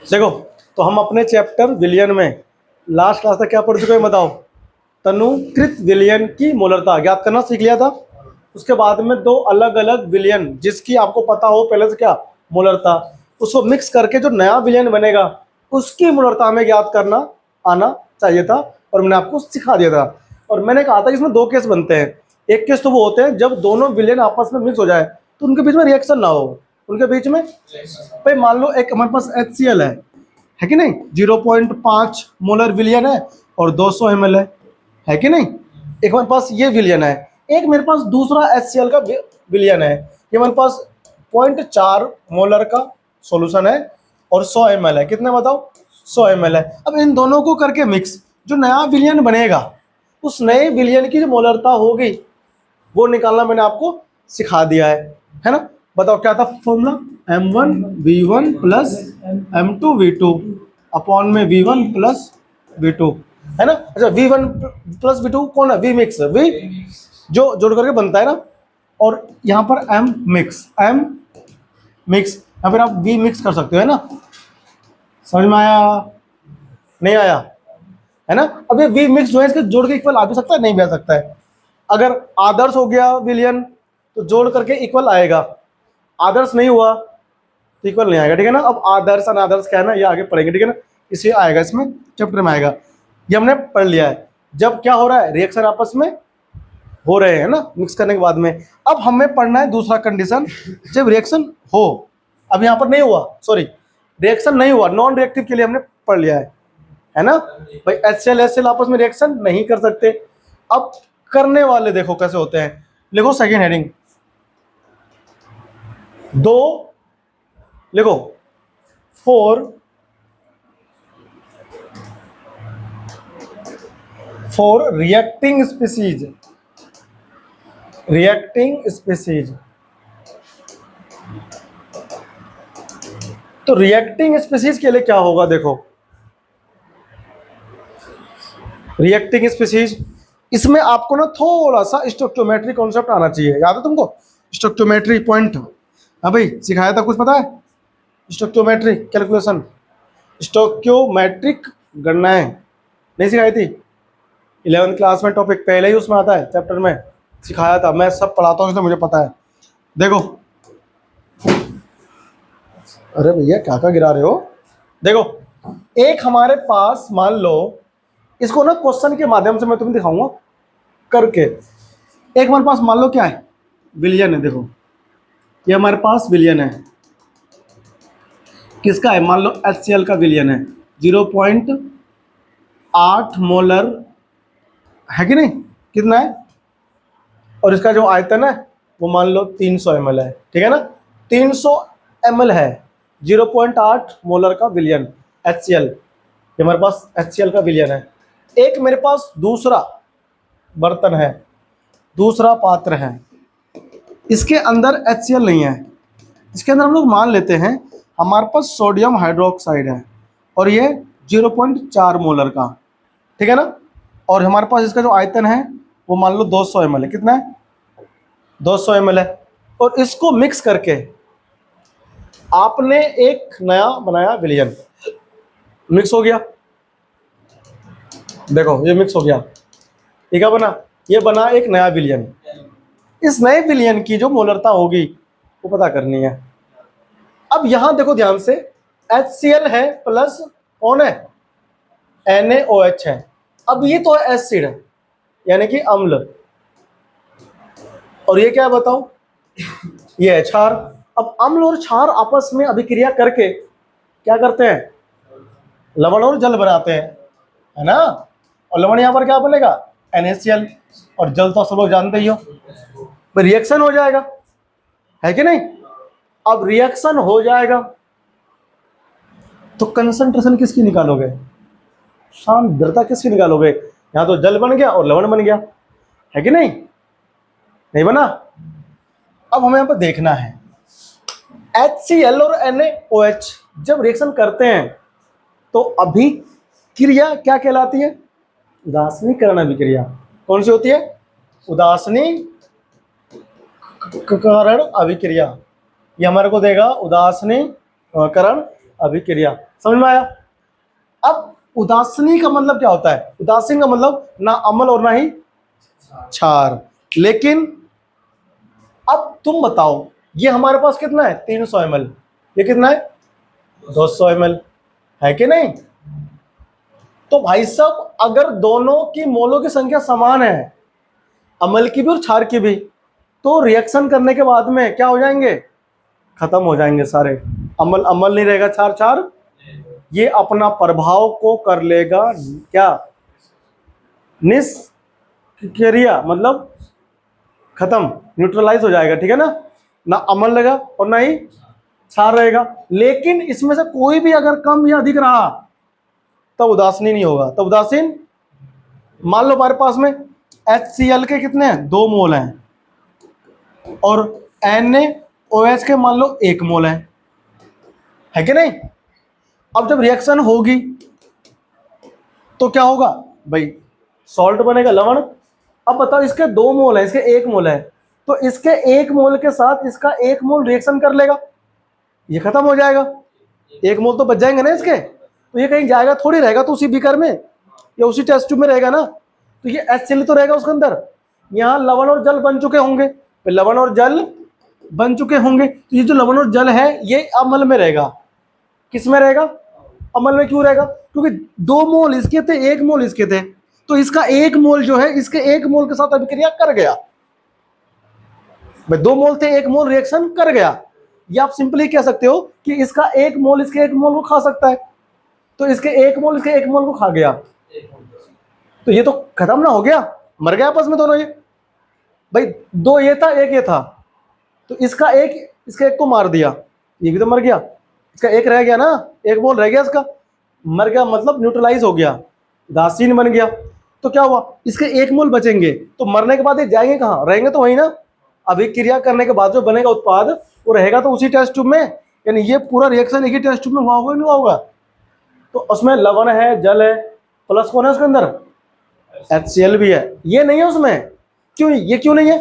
देखो, तो हम अपने चैप्टर विलयन में लास्ट क्लास तक क्या पढ़ चुके हैं बताओ। तनुकृत विलयन की मोलरता ज्ञात करना सीख लिया था। उसके बाद में दो अलग अलग विलयन जिसकी आपको पता हो पहले से क्या मोलरता, उसको मिक्स करके जो नया विलयन बनेगा उसकी मोलरता हमें ज्ञात करना आना चाहिए था, और मैंने आपको सिखा दिया था। और मैंने कहा था कि इसमें दो केस बनते हैं। एक केस तो वो होते हैं जब दोनों विलयन आपस में मिक्स हो जाए तो उनके बीच में रिएक्शन ना हो, उनके बीच में भाई मान लो एक हमारे पास HCl है कि नहीं, 0.5 मोलर विलियन है और 200 ml है कि नहीं। एक हमारे पास ये विलियन है, एक मेरे पास दूसरा HCl का विलियन है, ये हमारे पास 0.4 मोलर का सॉल्यूशन है और 100 ml है। कितना बताओ, 100 ml है। अब इन दोनों को करके मिक्स जो नया विलियन बनेगा उस नए विलियन की जो मोलरता होगी वो निकालना मैंने आपको सिखा दिया है ना। बताओ क्या था formula, M1V1 plus M2V2 upon में V1 प्लस V2 है ना। अच्छा, V1 प्लस V2 कौन है, V मिक्स, V जो जोड़ करके बनता है ना, और यहाँ पर M मिक्स, M मिक्स, या फिर आप V मिक्स कर सकते हो है ना। समझ में आया नहीं आया है ना। अब ये V मिक्स जो है इसके जोड़ के इक्वल आ भी सकता है, नहीं भी आ सकता है। अगर आदर्श हो गया विलियन तो जोड़ करके इक्वल आएगा, आदर्श नहीं हुआ तो इक्वल नहीं आएगा, ठीक है ना। अब आदर्श अनादर्श क्या है ना ये आगे पढ़ेंगे, ठीक है ना, इसे आएगा इसमें चैप्टर में आएगा। ये हमने पढ़ लिया है। जब क्या हो रहा है, रिएक्शन आपस में हो रहे हैं ना मिक्स करने के बाद में। अब हमें पढ़ना है दूसरा कंडीशन, जब रिएक्शन हो, अब यहाँ पर नहीं हुआ, सॉरी रिएक्शन नहीं हुआ, नॉन रिएक्टिव के लिए हमने पढ़ लिया है ना भाई। HCl आपस में रिएक्शन नहीं कर सकते। अब करने वाले देखो कैसे होते हैं, लिखो सेकेंड हेडिंग, दो लिखो for reacting species, reacting species. तो रिएक्टिंग स्पीसीज के लिए क्या होगा, देखो रिएक्टिंग स्पीसीज, इसमें आपको ना थोड़ा सा स्टोइकियोमेट्री कॉन्सेप्ट आना चाहिए, याद है तुमको स्टोइकियोमेट्री पॉइंट। हाँ भाई सिखाया था, कुछ पता है स्टोइकियोमेट्री कैलकुलेशन, स्टोइकियोमेट्रिक गणनाएं नहीं सिखाई थी 11th क्लास में, टॉपिक पहले ही उसमें आता है चैप्टर में, सिखाया था। मैं सब पढ़ाता हूँ इसलिए मुझे पता है। देखो, अरे भैया क्या क्या गिरा रहे हो। देखो, एक हमारे पास मान लो, इसको ना क्वेश्चन के माध्यम से मैं तुम्हें दिखाऊंगा करके। एक हमारे पास मान लो क्या है, विलियन है। देखो ये हमारे पास विलियन है, किसका है, मान लो HCl का विलियन है, 0.8 मोलर है कि नहीं, कितना है, और इसका जो आयतन है वो मान लो 300 ml है, ठीक है ना। 300 ml है, 0.8 मोलर का विलियन HCl, ये हमारे पास HCl का विलियन है। एक मेरे पास दूसरा बर्तन है, दूसरा पात्र है, इसके अंदर HCl नहीं है, इसके अंदर हम लोग मान लेते हैं हमारे पास सोडियम हाइड्रोक्साइड है और ये 0.4 मोलर का, ठीक है ना। और हमारे पास इसका जो आयतन है वो मान लो 200 ml है, कितना है 200 ml है। और इसको मिक्स करके आपने एक नया बनाया विलियन, मिक्स हो गया, देखो ये मिक्स हो गया, ये क्या बना, ये बना एक नया विलियन। इस नए विलियन की जो मोलरता होगी वो पता करनी है। अब यहां देखो ध्यान से, HCl है प्लस कौन है, NaOH है। अब ये तो है एसिड है यानी कि अम्ल, और ये क्या बताओ, ये है क्षार। अब अम्ल और क्षार आपस में अभिक्रिया करके क्या करते हैं, लवण और जल बनाते हैं, है ना। और लवण यहाँ पर क्या बनेगा, NaCl, और जल तो सब लोग जानते ही हो, रिएक्शन हो जाएगा है कि नहीं। अब रिएक्शन हो जाएगा तो कंसंट्रेशन किसकी निकालोगे, सांद्रता किसकी निकालोगे, यहाँ तो जल बन गया और लवण बन गया है कि नहीं, नहीं बना। अब हमें यहाँ पर देखना है HCl और NaOH जब रिएक्शन करते हैं तो अभिक्रिया क्या कहलाती है, उदासीनीकरण अभिक्रिया। कौन सी होती है, उदासीनीकरण अभिक्रिया। ये हमारे को देगा उदासीनीकरण अभिक्रिया। समझ में आया? अब उदासीनी का मतलब क्या होता है? उदासीन का मतलब ना अम्ल और ना ही क्षार। लेकिन अब तुम बताओ, ये हमारे पास कितना है? 300 ml। ये कितना है? 200 ml, है कि नहीं? तो भाई साहब, अगर दोनों की मोलों की संख्या समान है, अम्ल की भी और क्षार की भी, तो रिएक्शन करने के बाद में क्या हो जाएंगे? खत्म हो जाएंगे सारे। अम्ल अम्ल नहीं रहेगा, क्षार क्षार, ये अपना प्रभाव को कर लेगा क्या? निष्क्रिय, मतलब खत्म, न्यूट्रलाइज हो जाएगा। ठीक है ना? ना अम्ल रहेगा और ना ही क्षार रहेगा। लेकिन इसमें से कोई भी अगर कम या अधिक रहा तब उदासीन नहीं होगा। तब उदासीन, मान लो हमारे पास में HCl के कितने हैं? 2 मोल हैं, और NaOH के मान लो 1 मोल है कि नहीं? अब जब रिएक्शन होगी तो क्या होगा भाई? सॉल्ट बनेगा, लवण। अब बताओ, इसके 2 मोल है, इसके 1 मोल है, तो इसके 1 मोल के साथ इसका 1 मोल रिएक्शन कर लेगा, ये खत्म हो जाएगा। 1 मोल तो बच जाएंगे ना इसके, तो ये कहीं जाएगा थोड़ी, रहेगा तो उसी बीकर में या उसी टेस्ट ट्यूब में रहेगा ना। तो ये HCl तो रहेगा उसके अंदर। यहाँ लवण और जल बन चुके होंगे, लवण और जल बन चुके होंगे, तो ये जो लवण और जल है ये अम्ल में रहेगा। किस में रहेगा? अम्ल में। क्यों रहेगा? क्योंकि 2 मोल इसके थे, 1 मोल इसके थे, तो इसका 1 मोल जो है इसके 1 मोल के साथ अभिक्रिया कर गया भाई। 2 मोल थे, 1 मोल रिएक्शन कर गया। ये आप सिंपली कह सकते हो कि इसका 1 मोल इसके 1 मोल को खा सकता है, तो इसके 1 मोल इसके 1 मोल को खा गया, तो ये तो खत्म ना हो गया, मर गया आपस में दोनों ये भाई। 2 ये था, 1 ये था, तो इसका 1 इसका 1 को मार दिया, ये भी तो मर गया। इसका 1 रह गया ना, 1 मोल रह गया, इसका मर गया, मतलब न्यूट्रलाइज हो गया, उदासीन बन गया। तो क्या हुआ? इसके 1 मोल बचेंगे, तो मरने के बाद ये जाएंगे कहाँ? रहेंगे तो वही ना। अभिक्रिया करने के बाद जो बनेगा उत्पाद वो रहेगा तो उसी टेस्ट ट्यूब में, यानी ये पूरा रिएक्शन एक ही टेस्ट ट्यूब में हुआ होगा, नहीं हुआ होगा? तो उसमें लवण है, जल है, प्लस कौन है उसके अंदर? HCl भी है। ये नहीं है उसमें। क्यों? ये क्यों नहीं है?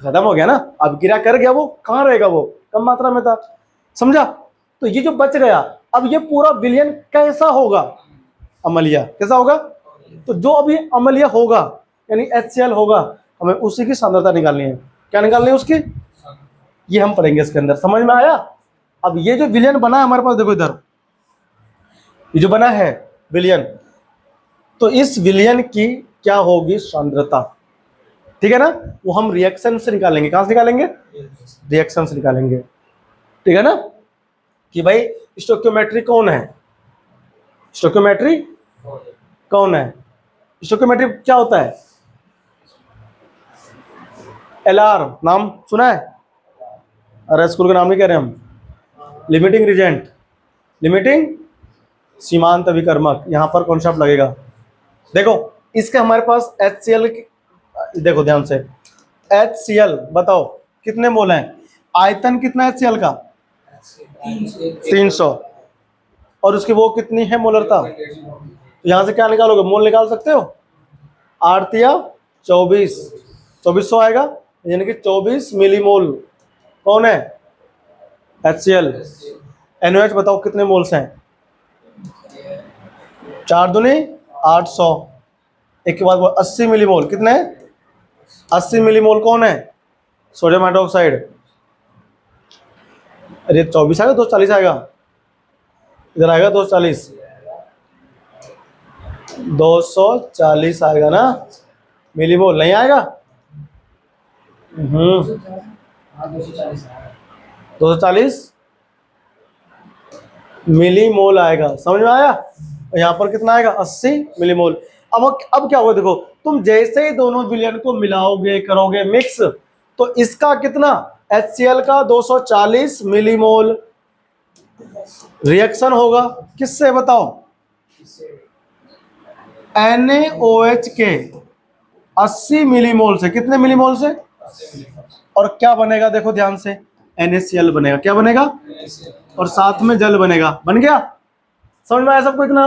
खत्म हो गया ना, अभिक्रिया कर गया, वो कहाँ रहेगा? वो कम मात्रा में था। समझा? तो ये जो बच गया, अब ये पूरा विलयन कैसा होगा? अम्लीय। कैसा होगा? तो जो अभी अम्लीय होगा यानी HCl होगा, हमें उसी की सांद्रता निकालनी है। क्या निकालनी है उसकी? ये हम पढ़ेंगे इसके अंदर। समझ में आया? अब ये जो विलयन बना है हमारे पास, देखो इधर ये जो बना है विलयन, तो इस विलयन की क्या होगी? सांद्रता। ठीक है ना? वो हम रिएक्शन से निकालेंगे। कहां से निकालेंगे? रिएक्शन से निकालेंगे। ठीक है ना? कि भाई स्टोइकियोमेट्री कौन है? स्टोइकियोमेट्री कौन है? स्टोइकियोमेट्री क्या होता है? LR नाम सुना है? अरे स्कूल का नाम नहीं कह रहे हम। लिमिटिंग रिजेंट, लिमिटिंग सीमांत अभिकर्मक, यहां पर कॉन्सेप्ट लगेगा। देखो इसके हमारे पास HCl, देखो ध्यान से, HCl बताओ कितने मोल हैं? आयतन कितना है HCl का? 300। और उसकी वो कितनी है मोलरता? तो यहां से क्या निकालोगे? मोल निकाल सकते हो। 8 या 24, 2400 आएगा, यानी कि 24 मिलीमोल कौन है? HCl। NaOH बताओ कितने मोल्स हैं? 4 दूनी 800। एक के बाद वो 80 मिलीमोल, कितने? 80 मिलीमोल कौन है? Sodium hydroxide. अरे 24 आएगा, 240 आएगा, इधर आएगा 240, 240 आएगा ना मिलीमोल, नहीं आएगा? 240 मिलीमोल आएगा। समझ में आया? यहाँ पर कितना आएगा? 80 मिलीमोल। अब क्या होगा? देखो तुम जैसे ही दोनों विलयन को मिलाओगे, करोगे मिक्स, तो इसका कितना? HCl का 240 मिलीमोल रिएक्शन होगा किससे बताओ? NaOH के 80 मिलीमोल से। कितने मिलीमोल से? और क्या बनेगा? देखो ध्यान से, NaCl बनेगा। क्या बनेगा? और साथ में जल बनेगा। बन गया? समझ में आया सबको इतना?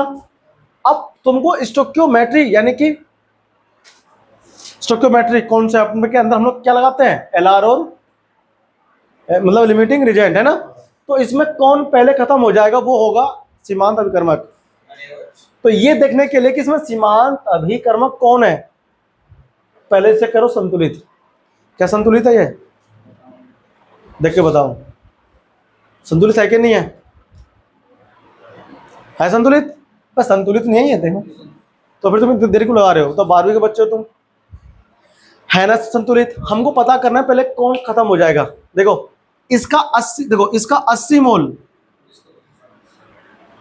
अब तुमको स्टोइकियोमेट्री, यानी कि स्टोइकियोमेट्री कॉन्सेप्ट के अंदर हम लोग क्या लगाते हैं? LR और मतलब लिमिटिंग रिजेंट, है ना? तो इसमें कौन पहले खत्म हो जाएगा, वो होगा सीमांत अभिकर्मक। तो ये देखने के लिए कि इसमें सीमांत अभिकर्मक कौन है, पहले से करो संतुलित। क्या संतुलित है ये, देख के बताओ संतुलित है कि नहीं है? है संतुलित? बस संतुलित नहीं है देखो, तो फिर तुम इतनी देर क्यों लगा रहे हो? तो 12वीं के बच्चे हो तुम, है ना संतुलित। हमको पता करना है पहले कौन खत्म हो जाएगा। देखो इसका 80, देखो इसका 80 मोल,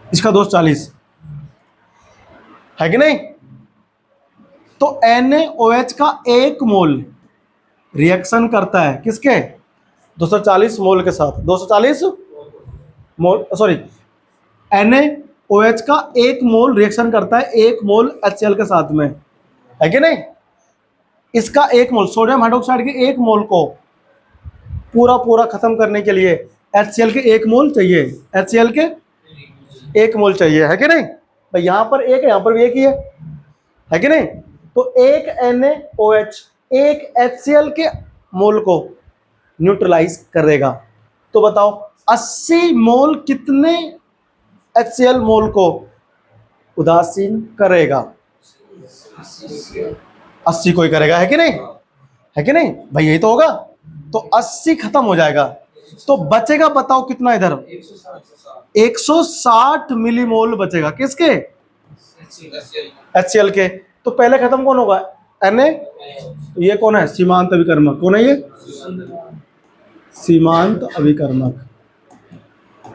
इसका 240 है कि नहीं? तो NaOH का 1 मोल रिएक्शन करता है किसके, 240 मोल के साथ। 240 मोल, सॉरी, NaOH का 1 मोल रिएक्शन करता है 1 मोल HCl के साथ में, है कि नहीं? इसका 1 मोल सोडियम हाइड्रोक्साइड के 1 मोल को पूरा खत्म करने के लिए HCl के 1 मोल चाहिए, HCl के 1 मोल चाहिए, है कि नहीं? भाई यहाँ पर एक है, यहाँ पर भी एक ही है कि नहीं? तो एक NaOH 1 HCl के मोल को न्यूट्रलाइज करेगा। तो बताओ 80 मोल कितने HCl मोल को उदासीन करेगा? 80 को ही करेगा, है कि नहीं? है कि नहीं भाई, यही तो होगा। तो 80 खत्म हो जाएगा, तो बचेगा बताओ कितना इधर, 160 मिलीमोल बचेगा किसके, HCl के। तो पहले खत्म कौन होगा, Na। ये कौन है, सीमांत अभिकर्मक। कौन है ये, सीमांत अभिकर्मक।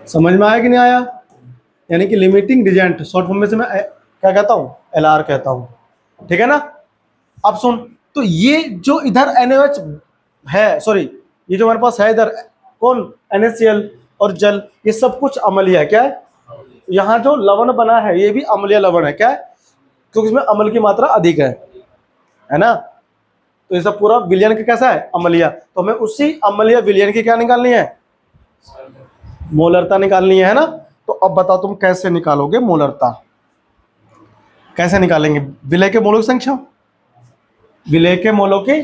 समझ में आया कि नहीं आया? यानी कि लिमिटिंग रिजेंट, शॉर्ट फॉर्म में से मैं क्या कहता हूँ, LR कहता हूँ, ठीक है ना? अब सुन, तो ये जो इधर NaOH है, सॉरी ये जो हमारे पास है इधर कौन, NaCl और जल, ये सब कुछ अम्लीय है। क्या है, यहाँ जो लवण बना है ये भी अम्लीय लवण है। क्या है, क्योंकि इसमें अम्ल की मात्रा अधिक है ना? तो ये सब पूरा विलयन का कैसा है, अम्लीय। तो हमें उसी अम्लीय विलयन की क्या निकालनी है, मोलरता निकालनी है ना? तो अब बताओ तुम कैसे निकालोगे मोलरता, कैसे निकालेंगे? विलय के मोलों की संख्या, विलय के मोलों की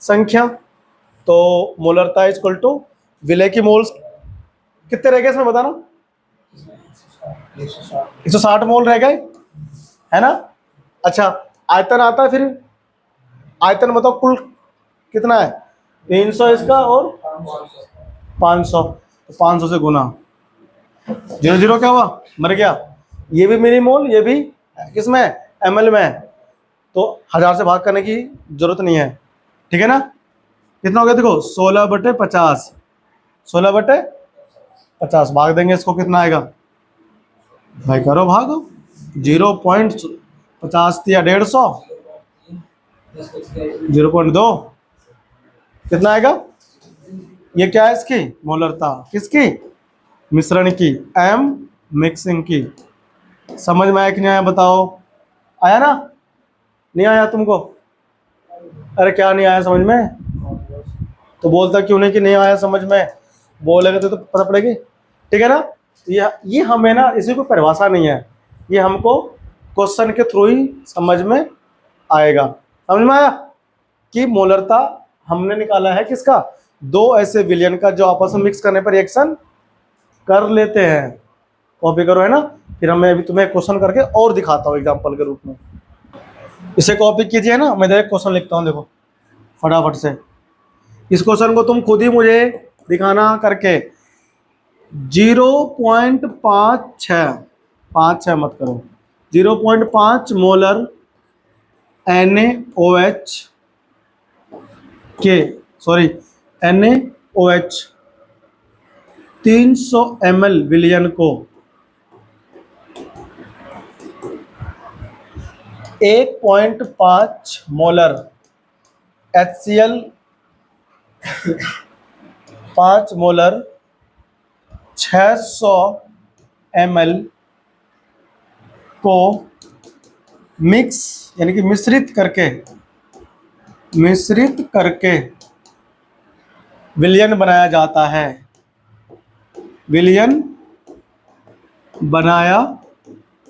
संख्या। तो मोलरता इज इक्वल टू विलय की मोल्स कितने रह गए इसमें बताना, 160 मोल रह गए, है ना? अच्छा आयतन आता है, फिर आयतन बताओ कुल कितना है, 300 इसका और 500, तो 500 से गुना, 0 0 क्या हुआ, मर गया। ये भी मिली मोल, ये भी किसमें, ml में, तो 1000 से भाग करने की जरूरत नहीं है, ठीक है ना? कितना हो गया देखो, 16/50, 16/50 भाग देंगे इसको, कितना आएगा भाई, करो भाग, 0.50 या 150, 0.2 कितना आएगा? ये क्या है इसकी मोलरता, किसकी, मिश्रण की, M मिक्सिंग की। समझ में आया कि नहीं आया बताओ? आया ना, नहीं आया तुमको? अरे क्या नहीं आया समझ में? तो बोलता क्यों नहीं कि नहीं आया समझ में? बोलेगा तो पता पड़ेगी, ठीक है ना? ये हमें ना, इसी को परिभाषा नहीं है, ये हमको क्वेश्चन के थ्रू ही समझ में आएगा। समझ में आया कि मोलरता हमने निकाला है किसका, 2 ऐसे विलयन का जो आपस में मिक्स करने पर रिएक्शन कर लेते हैं। कॉपी करो, है ना? फिर मैं अभी तुम्हें क्वेश्चन करके और दिखाता हूँ एग्जाम्पल के रूप में। इसे कॉपी कीजिए ना, मैं एक क्वेश्चन लिखता हूँ, देखो फटाफट से। इस क्वेश्चन को तुम खुद ही मुझे दिखाना करके, 0.56 मत करो, 0.5 मोलर NaOH के, सॉरी NaOH 300 ml विलयन को 1.5 मोलर HCl 5 मोलर 600 ml को मिक्स यानी कि मिश्रित करके विलयन बनाया जाता है, विलयन बनाया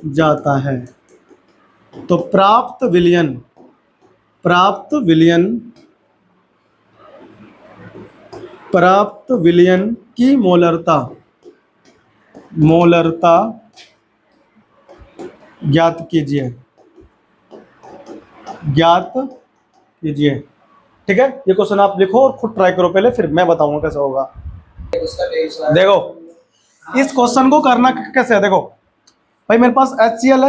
जाता है। तो प्राप्त विलयन की मोलरता ज्ञात कीजिए, ठीक है। ये क्वेश्चन आप लिखो और खुद ट्राई करो पहले, फिर मैं बताऊंगा कैसे होगा। देखो इस क्वेश्चन को करना कैसे है, देखो भाई मेरे पास HCl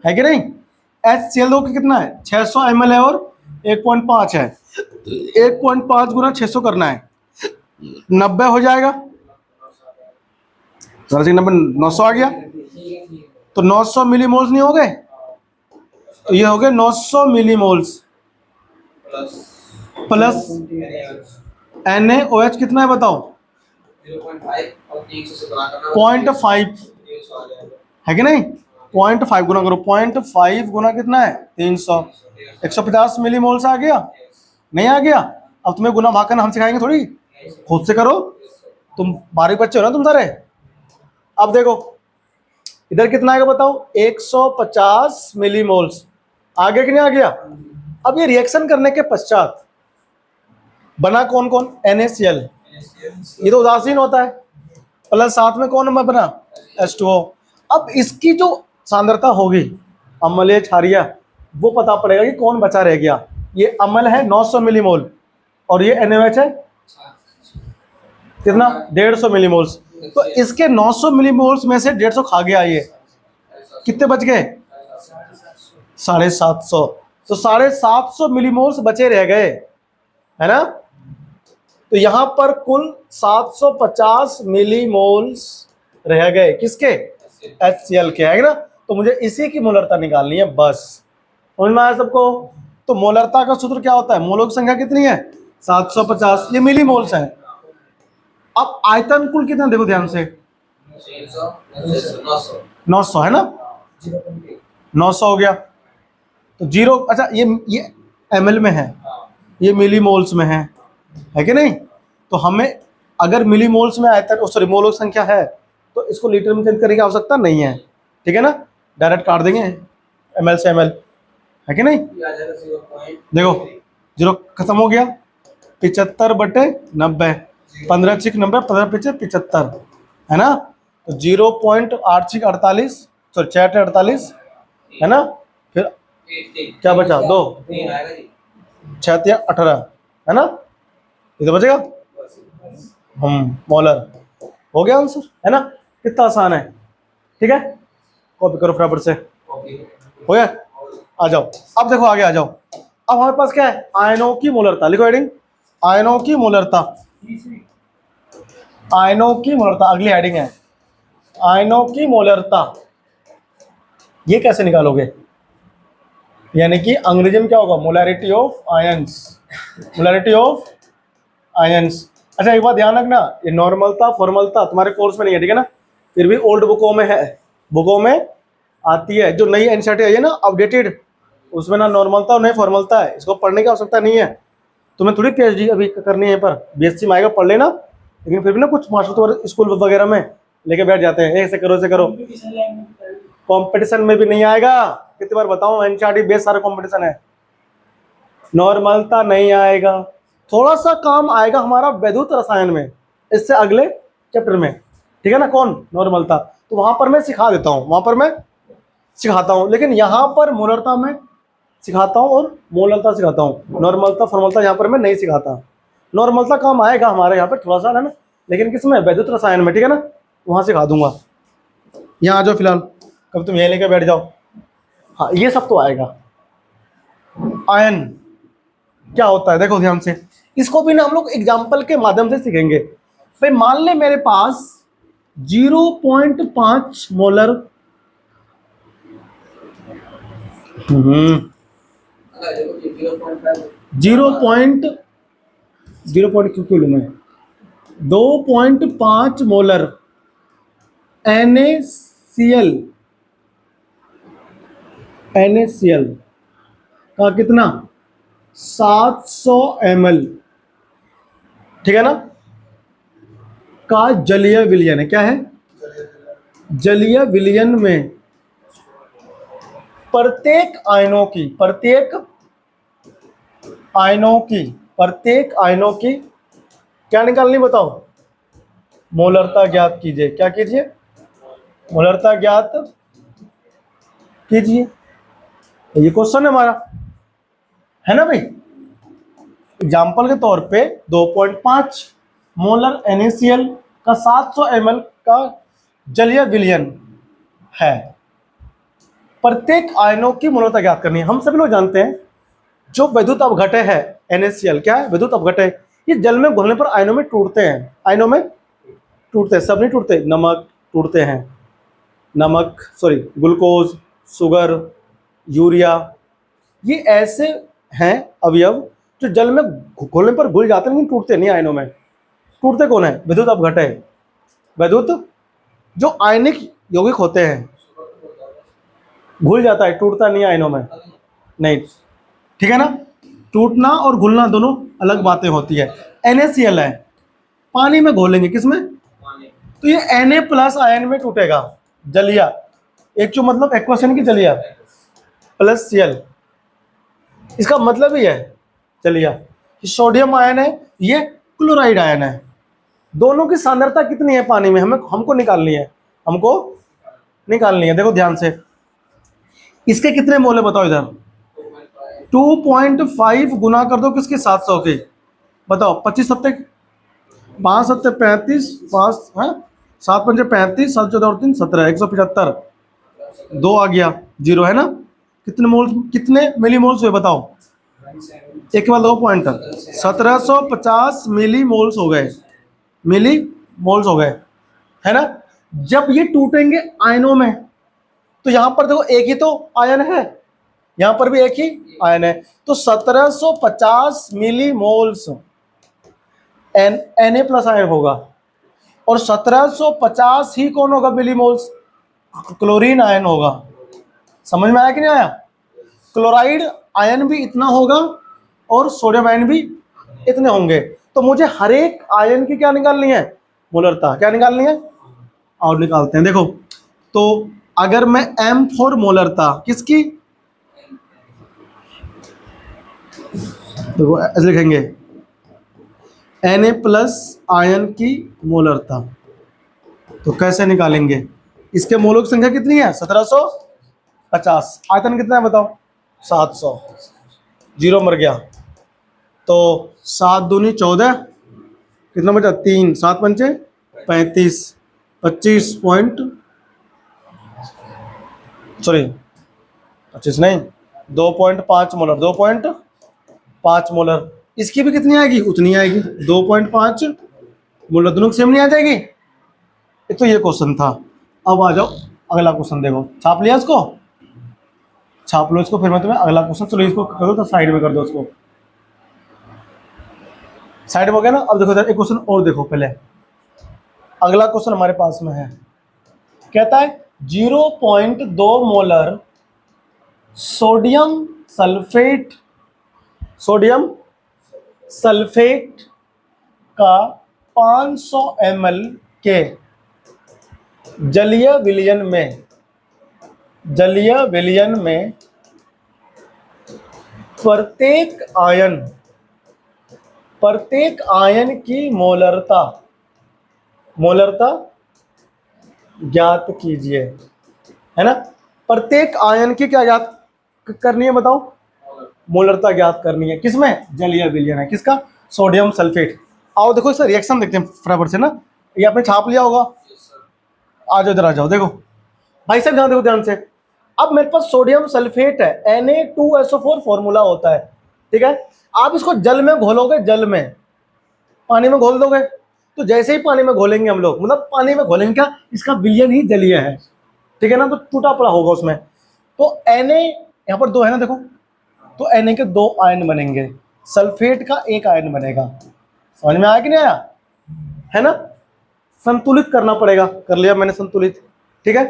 है कि नहीं। HCl दो कितना है 600 ml है और 1.5 है, 1.5 गुना 600 करना है, 90 हो जाएगा। 90 900 आ गया, तो 900 मिलीमोल्स नहीं हो गए, तो ये हो गए 900 मिलीमोल्स प्लस NaOH कितना है बताओ 0.5 है कि नहीं। 0.5 गुना करो, 0.5 गुना कितना है 300, 150 मिलीमोल्स आ गया, नहीं आ गया। अब तुम्हें गुना भाग करना हम सिखाएंगे थोड़ी, खुद से करो, तुम बारीक बच्चे हो ना तुम सारे। अब देखो इधर कितना आएगा बताओ 150 मिलीमोल्स, आगे कि नहीं आ गया। अब ये रिएक्शन करने के पश्चात बना कौन कौन NaCl, ये तो उदासीन होता है, प्लस साथ में कौन बना H2O। अब इसकी जो सांद्रता होगी अम्लीय क्षारीय, वो पता पड़ेगा कि कौन बचा रह गया। ये अम्ल है 900 मिलीमोल और ये NaOH है कितना 150 मिलीमोल्स, तो इसके 900 मिलीमोल्स में से 150 खा गया, ये कितने बच गए 750, तो 750 मिलीमोल्स बचे रह गए है ना। तो यहां पर कुल 750 मिलीमोल्स रह गए किसके HCl के, है ना। तो मुझे इसी की मोलरता निकालनी है बस, समझ में आया सबको। तो मोलरता का सूत्र क्या होता है, मोलों की संख्या कितनी है 750, ये मिलीमोल्स है। अब आयतन कुल कितना देखो ध्यान से 900 है ना, 900 हो गया, तो जीरो, अच्छा ये ml में है, ये मिलीमोल्स में है कि नहीं। तो हमें अगर मिलीमोल्स में आयतन सॉरी मोलों की संख्या है तो इसको लीटर में चेंज करने की आवश्यकता नहीं है, ठीक है ना, डायरेक्ट काट देंगे ml से ml, है कि नहीं। देखो जीरो खत्म हो गया, 75/90, 15 6 90, 15 5 75 है ना। तो 0.8648 सॉरी 648 है ना, फिर क्या बचा 2 6 18 है ना, ये तो बचेगा मोलर, हो गया आंसर है ना, कितना आसान है, ठीक है। कॉपी करो फटाफट से, हो गया। आ जाओ अब देखो आगे आ जाओ। अब हमारे पास क्या है आयनों की मोलरता, लिखो हेडिंग आयनों की मोलरता, आयनों की मोलरता अगली हेडिंग है आयनों की मोलरता। ये कैसे निकालोगे, यानी कि अंग्रेजी में क्या होगा molarity of ions, molarity of ions. अच्छा एक बात ध्यान रखना, ये नॉर्मलता फॉर्मलता तुम्हारे कोर्स में नहीं है, ठीक है ना, फिर भी ओल्ड बुकों में है, बुकों में आती है। जो नई एनसीईआरटी आई है ना अपडेटेड, उसमें ना नॉर्मलता और नहीं फॉर्मलता है, इसको पढ़ने की आवश्यकता नहीं है। तुम्हें थोड़ी PhD अभी करनी है, पर BSc में आएगा पढ़ लेना, लेकिन फिर भी ना कुछ मास्टर तो स्कूल वगैरह में लेके बैठ जाते हैं, ऐसे करो ऐसे करो, कंपटीशन में भी नहीं आएगा। कितनी बार बताऊं एनसीईआरटी बेस सारा कंपटीशन है, नॉर्मलता नहीं आएगा। थोड़ा सा काम आएगा हमारा वैद्युत रसायन में, इससे अगले चैप्टर में, ठीक है ना, कौन नॉर्मलता, तो वहां पर मैं सिखा देता हूँ, वहां पर मैं सिखाता हूँ, लेकिन यहाँ पर मोलरता में सिखाता हूँ और मोलरता सिखाता हूँ, नॉर्मलता फॉर्मलता यहाँ पर मैं नहीं सिखाता। नॉर्मलता काम आएगा हमारे यहाँ पे थोड़ा सा है ना, लेकिन किसमें वैद्युत रसायन में, ठीक है ना, वहाँ सिखा दूंगा। यहाँ आ जाओ फिलहाल, कब तुम यहीं लेकर बैठ जाओ। हाँ ये सब तो आएगा। आयन क्या होता है देखो ध्यान से, इसको भी ना हम लोग एग्जाम्पल के माध्यम से सीखेंगे। भाई मान ले मेरे पास 0.5 मोलर 0.0 लूँ मैं 2.5 मोलर NaCl का कितना 700 ml, ठीक है ना, का जलीय विलयन है, क्या है जलीय विलयन में प्रत्येक आयनों की क्या निकालनी बताओ मोलरता ज्ञात कीजिए। क्या कीजिए? मोलरता ज्ञात कीजिए। ये क्वेश्चन है हमारा, है ना भाई। एग्जाम्पल के तौर पे 2.5 मोलर NaCl का 700 ml का जलीय विलयन है। प्रत्येक आयनों की मोलरता ज्ञात करनी है। हम सभी लोग जानते हैं जो विद्युत अपघटय है NaCl, क्या है? विद्युत अपघटय। ये जल में घुलने पर आयनों में टूटते हैं, आयनों में टूटते हैं। सब नहीं टूटते, नमक टूटते हैं, नमक सॉरी ग्लूकोज, शुगर, यूरिया, ये ऐसे हैं अवयव जो जल में घुलने पर घुल जाते हैं लेकिन टूटते नहीं आयनों में। टूटते कौन है? विद्युत अपघटय। विद्युत जो आयनिक यौगिक होते हैं, घुल जाता है, टूटता नहीं आयनों में, नहीं, ठीक है ना। टूटना और घुलना दोनों अलग बातें होती है। NaCl है, पानी में घोलेंगे, किसमें? तो ये Na+ आयन में टूटेगा, जलिया। H2 मतलब एक्वेशन की जलिया प्लस Cl, इसका मतलब ही है जलिया। सोडियम आयन है, ये क्लोराइड आयन है। दोनों की सांद्रता कितनी है पानी में? हमको निकालनी है, हमको निकालनी है। देखो ध्यान से, इसके कितने मोल है बताओ इधर? 2.5 गुना कर दो किसके? 700 के। बताओ 25 सत्ते 5 सत्ते 35, 5 है 7 पंजे 35, 7 14 और 3 17, 175। 2 आ गया, 0 है ना। कितने मोल, कितने मिली मोल्स हुए बताओ? एक के बाद 2 पॉइंट, 1750 मिली मोल्स हो गए, मिली मोल्स हो गए, है ना। जब ये टूटेंगे आयनों में, तो यहां पर देखो एक ही तो आयन है, यहां पर भी एक ही आयन है, तो 1750 मिली मोल्स Na+ आयन होगा। और 1750 ही कौन होगा मिली मोल्स? क्लोरीन आयन होगा। समझ में आया कि नहीं आया? क्लोराइड आयन भी इतना होगा और सोडियम आयन भी इतने होंगे। तो मुझे हर एक आयन की क्या निकालनी है? मोलरता। क्या निकालनी है? और निकालते हैं। देखो तो अगर मैं M4 मोलरता किसकी, देखो ऐसे लिखेंगे Na+ आयन की मोलरता, तो कैसे निकालेंगे? इसके मोलों की संख्या कितनी है? 1750। आयतन कितना है बताओ? 700। 0 मर गया, तो 7 दूनी 14, कितना बचा? 3, 7 पंचे 35, 25 पॉइंट सॉरी 25 नहीं 2.5 मोलर, 2.5 मोलर। इसकी भी कितनी आएगी? उतनी आएगी, 2.5 मोलर। दोनों सेम नहीं आ जाएगी? तो ये क्वेश्चन था। अब आ जाओ अगला क्वेश्चन। देखो छाप लिया इसको, छाप लो इसको, फिर मैं तुम्हें अगला क्वेश्चन, चलो इसको करो तो साइड में कर दो, इसको साइड में हो गया ना। अब देखो इधर एक क्वेश्चन और देखो, पहले अगला क्वेश्चन हमारे पास में है, कहता है 0.2 molar sodium sulphate, sodium sulphate का 500 ml के जलीय विलयन में, जलीय विलयन में प्रत्येक आयन की मोलरता, मोलरता ज्ञात कीजिए, है ना। प्रत्येक आयन की क्या ज्ञात करनी है बताओ? मोलरता ज्ञात करनी है। किसमें? जलीय विलयन है, किसका? Sodium sulphate. आओ देखो इसका रिएक्शन देखते हैं फटाफट से ना। ये आपने छाप लिया होगा, आ जाओ इधर आ जाओ। देखो भाई साहब ध्यान देखो ध्यान से। अब मेरे पास सोडियम सल्फेट है, Na2SO4 फॉर्मूला होता है, ठीक है। आप इसको जल में घोलोगे, जल में, पानी में घोल दोगे, तो जैसे ही पानी में घोलेंगे हम लोग, मतलब पानी में घोलेंगे क्या, इसका विलयन ही जलीय है, ठीक है ना, तो टूटा पड़ा होगा उसमें। तो Na यहाँ पर 2 है ना, देखो, तो Na के 2 आयन बनेंगे, सल्फेट का 1 आयन बनेगा। समझ में आया कि नहीं आया? है ना। संतुलित करना पड़ेगा, कर लिया मैंने संतुलित, ठीक है।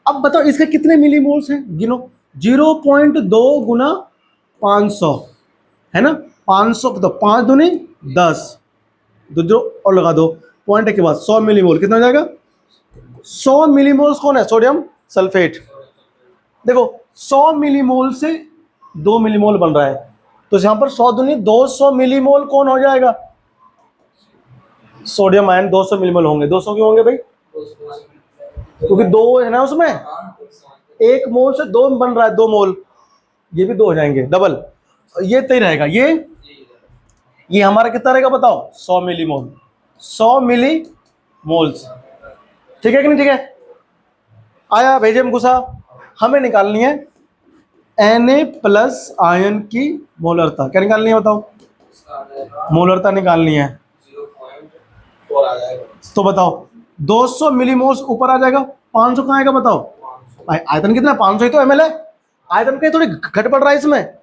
अब बताओ इसके कितने मिली मोल्स हैं, गिनो। 0.2 गुना 500 है ना, 500 तो 5 दूनी 10, जो और लगा दो पॉइंट के बाद 100 मिलीमोल, कितना हो जाएगा? 100 मिलीमोल्स कौन है? Sodium sulphate. देखो 100 मिलीमोल से 2 मिलीमोल बन रहा है, तो यहां पर 100 दूनी 200 मिलीमोल कौन हो जाएगा? सोडियम आयन 200 मिलीमोल होंगे। 200 क्यों होंगे भाई? क्योंकि 2 है ना उसमें, 1 मोल से 2 बन रहा है, 2 मोल, ये भी 2 हो जाएंगे डबल। ये तय रहेगा। ये हमारा कितना रहेगा बताओ? 100 मिलीमोल, 100 मिली मोल्स। ठीक है कि नहीं? ठीक है, आया भेजे में घुसा। हमें निकालनी है Na+ आयन की मोलरता। क्या निकालनी है बताओ? मोलरता निकालनी है। तो बताओ 200 मिलीमोल्स ऊपर आ जाएगा, 500 कहाँ आएगा बताओ? आयतन कितना है? 500 ही तो ml है। आयतन कहीं थोड़ी घट बढ़ रहा है इसमें,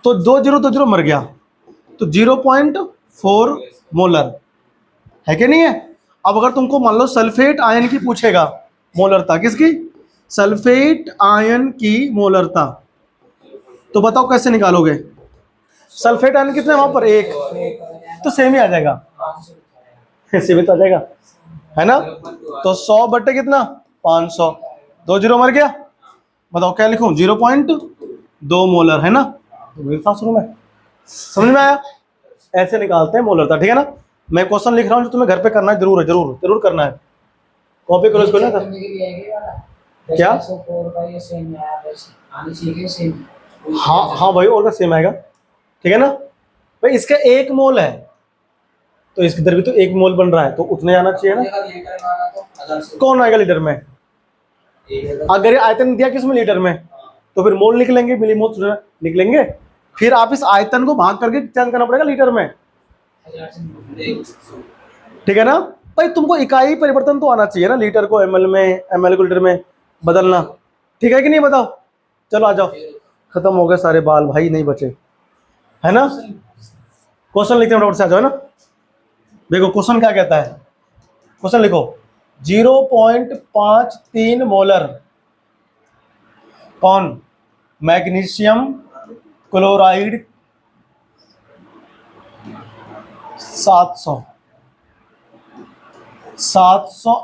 तो 2 0 2 0 मर गया, तो 0.4 मोलर है कि नहीं है? अब अगर तुमको मान लो सल्फेट आयन की पूछेगा मोलरता, किसकी? सल्फेट आयन की मोलरता, तो बताओ कैसे निकालोगे? सल्फेट आयन कितने वहां पर? 1, तो सेम ही आ जाएगा, सेम ही तो आ जाएगा, है ना? तो 100 बटे कितना? 500, 2 0 मर गया। बताओ क्या लिखूं? 0.2 मोलर, है ना? तो मेरे पास रूम है। समझ में आया? ऐसे निकालते हैं मोलरता, ठीक है ना? मैं क्वेश्चन लिख रहा हूँ जो तुम्हें घर पे करना है, जरूर करना है। कॉपी करो इसको ना। क्या? हाँ भाई, और का सेम आएगा, ठीक है ना भाई? इसका 1 मोल है, तो इसके इधर भी तो 1 मोल बन रहा है, तो उतने आना चाहिए ना। कौन आएगा लीटर में? अगर ये आयतन दिया किसमें? लीटर में, तो फिर मोल निकलेंगे, मिलीमोल निकलेंगे। फिर आप इस आयतन को भाग करके चेंज करना पड़ेगा लीटर में, ठीक है ना भाई? तुमको इकाई परिवर्तन तो आना चाहिए ना, लीटर को ml में, ml को लीटर में बदलना, ठीक है कि नहीं? बताओ। चलो आ जाओ, खत्म हो गए सारे बाल भाई, नहीं बचे, है ना? क्वेश्चन लिखते हैं फटाफट से, आ जाओ, है ना? देखो क्वेश्चन क्या कहता है, क्वेश्चन लिखो। 0.53 मोलर कौन? मैग्नीशियम क्लोराइड 700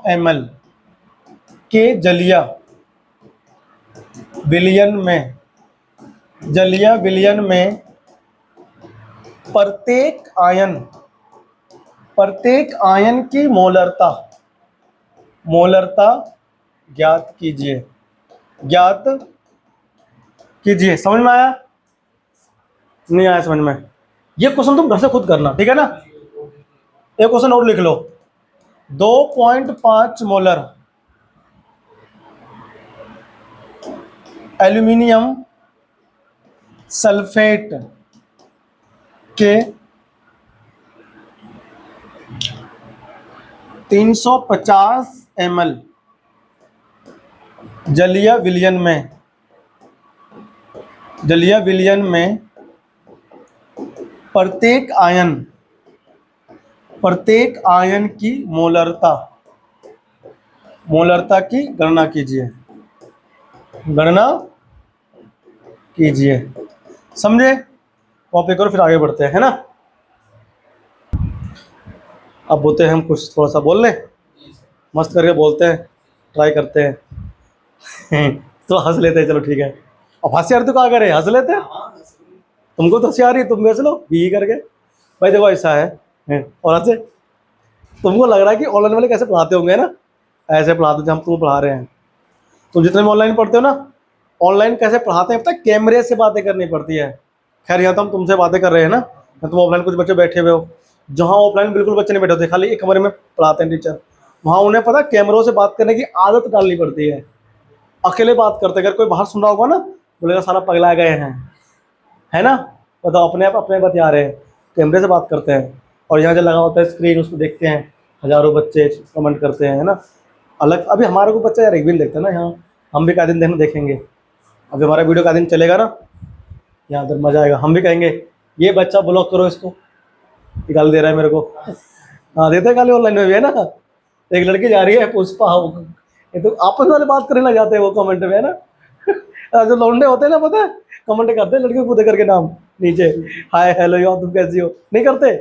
ml के जलीय विलयन में प्रत्येक आयन की मोलरता ज्ञात कीजिए। समझ में आया? नहीं आया समझ में? ये क्वेश्चन तुम घर से खुद करना, ठीक है ना? एक क्वेश्चन और लिख लो। 2.5 मोलर एल्यूमिनियम सल्फेट के 350 ml जलीय विलयन में प्रत्येक आयन की मोलरता की गणना कीजिए। समझे? कॉपी करो, फिर आगे बढ़ते हैं, है ना? अब बोलते हैं हम कुछ थोड़ा सा बोल लें, मस्त करके बोलते हैं, ट्राई करते हैं। तो हंस लेते हैं, चलो ठीक है। अब होशियार तो क्या करे, हंस लेते हैं। तुमको तो होशियारी, तुम हंस लो भी करके। भाई देखो ऐसा है। और हंसे, तुमको लग रहा है कि ऑनलाइन वाले कैसे पढ़ाते होंगे, ना? ऐसे पढ़ाते जब हम तुमको पढ़ा रहे हैं। तुम जितने भी ऑनलाइन पढ़ते हो ना, ऑनलाइन कैसे पढ़ाते हैं पता है? कैमरे से बातें करनी पड़ती है। खैर यहाँ तो हम तुमसे बातें कर रहे हैं ना, तुम ऑफलाइन कुछ बच्चे बैठे हुए हो, जहाँ ऑफलाइन बिल्कुल बच्चे नहीं बैठे होते, खाली एक कमरे में पढ़ाते हैं टीचर, वहाँ उन्हें पता कैमरों से बात करने की आदत डालनी पड़ती है। अकेले बात करते, अगर कोई बाहर सुन रहा होगा ना, बोलेगा साला पगला गए हैं, है ना? बताओ, अपने बतिया रहे हैं, कैमरे से बात करते हैं। और यहाँ जो लगा होता है स्क्रीन, उसमें देखते हैं हजारों बच्चे कमेंट करते हैं, है ना? अलग। अभी हमारे को बच्चा यार एक भी नहीं देखता ना यहाँ, हम भी का दिन देखेंगे। अभी हमारा वीडियो का दिन चलेगा ना, यहाँ पर मजा आएगा। हम भी कहेंगे ये बच्चा ब्लॉक करो, इसको निकाल दे रहा है मेरे को। हाँ देते खाली ऑनलाइन में भी, है ना? एक लड़की जा रही है पुष्पा, ये तो आपस वाले बात करने लग जाते हैं वो कमेंट में, है ना? जो लौंडे होते हैं ना, पता है, कमेंट करते हैं लड़कियों को दे करके नाम नीचे, हाय हेलो यार तुम कैसी हो, नहीं करते?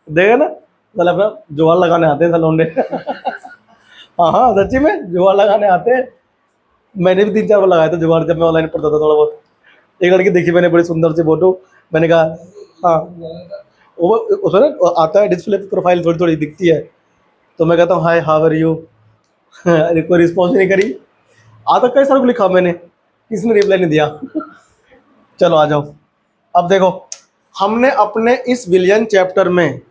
देगा ना? चल अपना जुगाड़ लगाने आते हैं सब लौंडे। हाँ सच्ची में जुगाड़ लगाने आते हैं। मैंने भी 3-4 बार लगाया था जुगाड़, जब मैं ऑनलाइन पढ़ता था थोड़ा बहुत। एक लड़की देखी मैंने, बड़ी सुंदर सी फोटो, मैंने कहा हाँ वो उसमें ना आता है डिस्प्ले पे प्रोफाइल थोड़ी थोड़ी दिखती है, तो मैं कहता हूँ हाय हाउ आर यू। अरे कोई रिस्पॉन्स नहीं करी। आता कई सारों को लिखा मैंने, किसी ने रिप्लाई नहीं दिया। चलो आ जाओ। अब देखो, हमने अपने इस विलियन चैप्टर में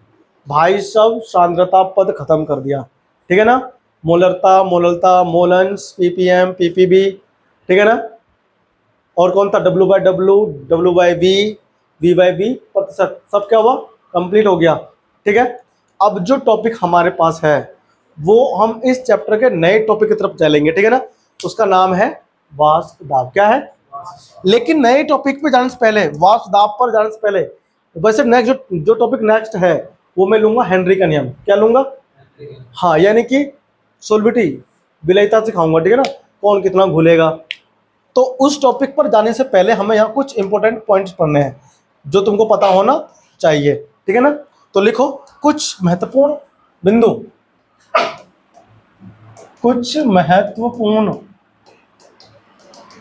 भाई साहब सांद्रता पद खत्म कर दिया, ठीक है ना। मोलरता, मोललता, मोलन्स, पीपीएम, पीपीबी, ठीक है ना। और कौन था, W by W, W by V by V, प्रतिशत, सब क्या हुआ, कंप्लीट हो गया, ठीक है। अब जो टॉपिक हमारे पास है वो हम इस चैप्टर के नए टॉपिक की तरफ चलेंगे, ठीक है ना। उसका नाम है वाष्प दाब। क्या है? लेकिन नए टॉपिक पे जाने से पहले, वाष्प दाब पर जाने से पहले, वैसे नेक्स्ट जो टॉपिक नेक्स्ट है वो मैं लूंगा हेनरी का नियम। क्या लूंगा? हाँ, यानी कि सोलबिटी, विलयता सिखाऊंगा, ठीक है ना, कौन कितना घुलेगा। तो उस टॉपिक पर जाने से पहले हमें यहाँ कुछ इंपॉर्टेंट पॉइंट्स पढ़ने हैं जो तुमको पता होना चाहिए, ठीक है ना। तो लिखो कुछ महत्वपूर्ण बिंदु, कुछ महत्वपूर्ण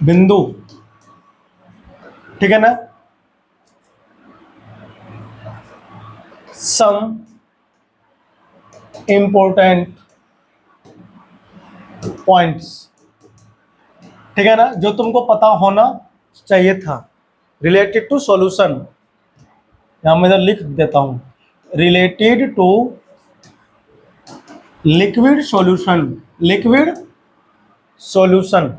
बिंदु, ठीक है ना। सम इंपॉर्टेंट पॉइंट्स, ठीक है ना, जो तुमको पता होना चाहिए था रिलेटेड टू सॉल्यूशन। यहां मैं इधर लिख देता हूं, related to liquid solution, liquid solution,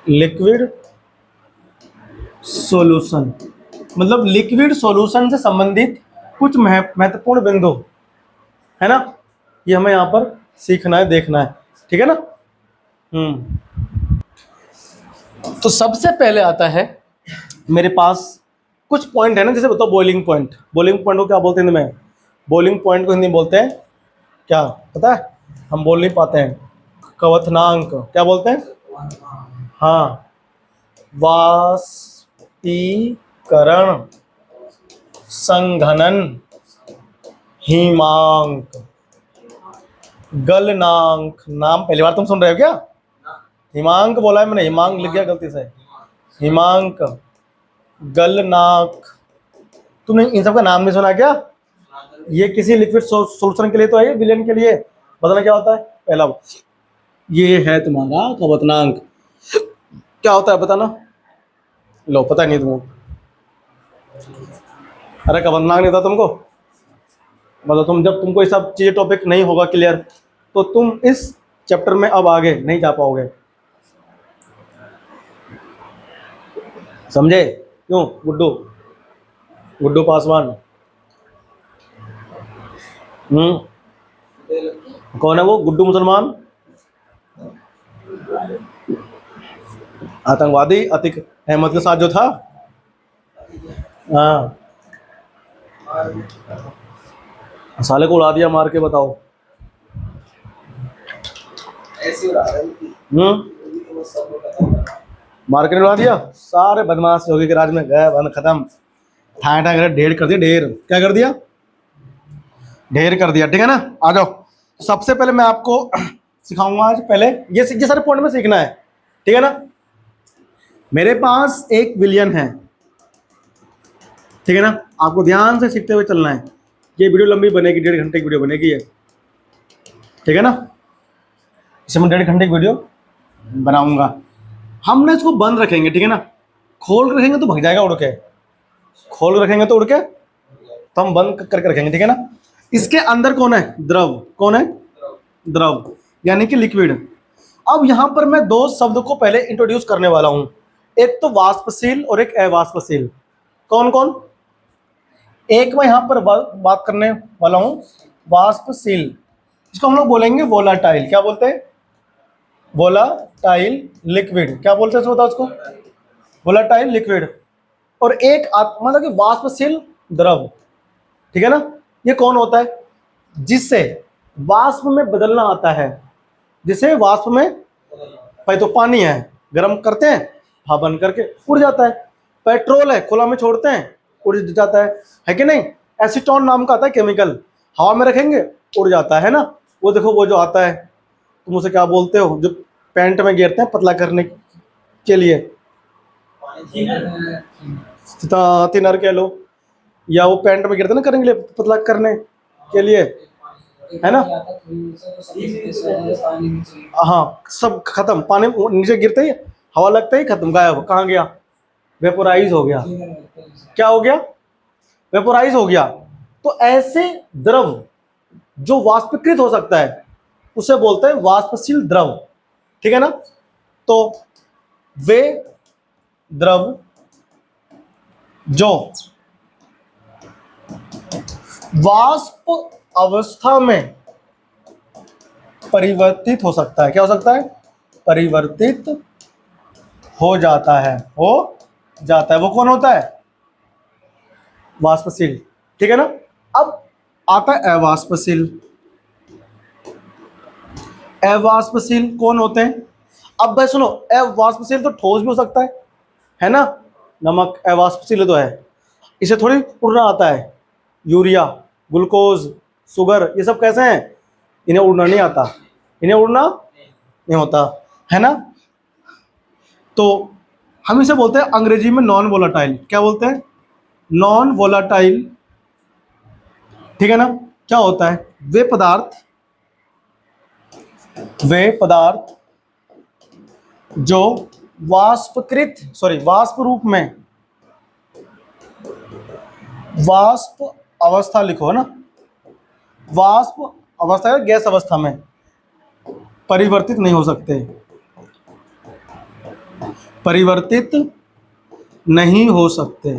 liquid solution, मतलब लिक्विड सॉल्यूशन से संबंधित कुछ महत्वपूर्ण बिंदु, है ना। ये हमें यहाँ पर सीखना है, देखना है, ठीक है ना। तो सबसे पहले आता है मेरे पास कुछ पॉइंट है ना, जैसे बताओ बॉइलिंग पॉइंट। बॉइलिंग पॉइंट को क्या बोलते हैं हिंदी में? बॉइलिंग पॉइंट को हिंदी में बोलते हैं क्या, पता है? हम बोल नहीं पाते हैं। क्वथनांक। क्या बोलते हैं? हाँ, वाष्पीकरण, संघनन, हिमांक, गलनांक। नाम पहली बार तुम सुन रहे हो क्या? हिमांक बोला है मैंने, हिमांक लिख गया गलती से। हिमांक, गलनांक। तुमने इन सब का नाम नहीं सुना क्या? ये किसी लिक्विड सॉल्यूशन के लिए तो है, विलयन के लिए बताना क्या होता है। पहला ये है तुम्हारा क्वथनांक। क्या होता है बताना? लो, पता नहीं तुमको? अरे क्वथनांक नहीं था तुमको? मतलब तुम जब तुमको ये सब चीज़ें टॉपिक नहीं होगा क्लियर, तो तुम इस चैप्टर में अब आगे नहीं जा पाओगे, समझे? क्यों? गुड्डू, गुड्डू पासवान। कौन है वो गुड्डू मुसलमान? आतंकवादी अतीक अहमद के साथ जो था। हाँ, साले को उड़ा दिया मार के, बताओ। मार के उड़ा दिया। सारे बदमाश योगी के राज में गए, बंद खत्म। ठाए ठाए ढेर कर दिया, ढेर। क्या कर दिया? ढेर कर दिया, ठीक है ना। आ जाओ। सबसे पहले मैं आपको सिखाऊंगा आज, पहले ये सारे पॉइंट में सीखना है, ठीक है ना। मेरे पास एक विलियन है, ठीक है ना। आपको ध्यान से सीखते हुए चलना है। ये वीडियो लंबी बनेगी, 1.5 घंटे की वीडियो बनेगी ये, ठीक है ना। इसे मैं 1.5 घंटे की वीडियो बनाऊंगा। हम ना इसको बंद रखेंगे, ठीक है ना। खोल कर रखेंगे तो भाग जाएगा उड़ के, खोल कर रखेंगे तो उड़ के, तो हम बंद करके रखेंगे, ठीक है ना। इसके अंदर कौन है? द्रव। कौन है? द्रव, यानी कि लिक्विड। अब यहां पर मैं दो शब्द को पहले इंट्रोड्यूस करने वाला हूं, एक तो वाष्पशील और एक अवाष्पशील। कौन कौन? एक मैं यहां पर बात करने वाला हूं वाष्पशील, इसको हम लोग बोलेंगे वोलाटाइल। क्या बोलते हैं? Volatile liquid. क्या बोलते हैं उसको? Volatile liquid. और एक मतलब कि वाष्पशील द्रव, ठीक है ना। ये कौन होता है? जिससे वाष्प में बदलना आता है, जिसे वाष्प में, भाई तो पानी है, गर्म करते हैं, हवा बंद करके उड़ जाता है। पेट्रोल है, खुला में छोड़ते हैं, उड़ जाता है कि नहीं। एसीटोन नाम का आता है केमिकल, हवा में रखेंगे उड़ जाता है ना। वो देखो, वो जो आता है, तुम उसे क्या बोलते हो, जो पैंट में गिरते हैं पतला करने के लिए? थिनर कह लो, या वो पैंट में गिरते ना करने के लिए, पतला करने के लिए, है ना। हाँ, सब खत्म, पानी नीचे गिरते ही हवा लगता ही खत्म, गायब, कहाँ गया, वेपोराइज हो गया। क्या हो गया, वेपोराइज हो गया। तो ऐसे द्रव जो वाष्पीकृत हो सकता है उसे बोलते हैं वाष्पशील द्रव, ठीक है ना। तो वे द्रव जो वाष्प अवस्था में परिवर्तित हो सकता है, क्या हो सकता है, परिवर्तित हो जाता है, हो जाता है, वो कौन होता है, वाष्पशील, ठीक है ना। अब आता है अवाष्पशील। अवाष्पशील कौन होते हैं। अब भाई सुनो, अवाष्पशील तो ठोस भी हो सकता है ना, नमक अवाष्पशील तो है, इसे थोड़ी उड़ना आता है। यूरिया, ग्लूकोज, शुगर, ये सब कैसे हैं, इन्हें उड़ना नहीं आता, इन्हें उड़ना नहीं होता, है ना। तो हम इसे बोलते हैं अंग्रेजी में नॉन वोलाटाइल, क्या बोलते हैं, नॉन वोलाटाइल, ठीक है ना। क्या होता है, वे पदार्थ जो वाष्प रूप में, वाष्प अवस्था लिखो, है ना, वाष्प अवस्था या गैस अवस्था में परिवर्तित नहीं हो सकते, परिवर्तित नहीं हो सकते,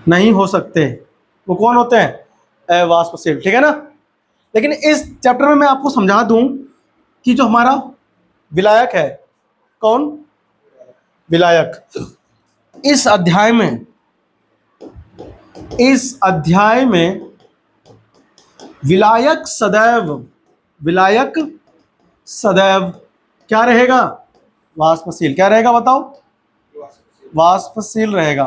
नहीं हो सकते, वो कौन होते हैं, अवाष्पशील, ठीक है ना। लेकिन इस चैप्टर में मैं आपको समझा दूं कि जो हमारा विलायक है, कौन, विलायक, इस अध्याय में विलायक सदैव क्या रहेगा, वाष्पशील, क्या रहेगा बताओ, वाष्पशील रहेगा,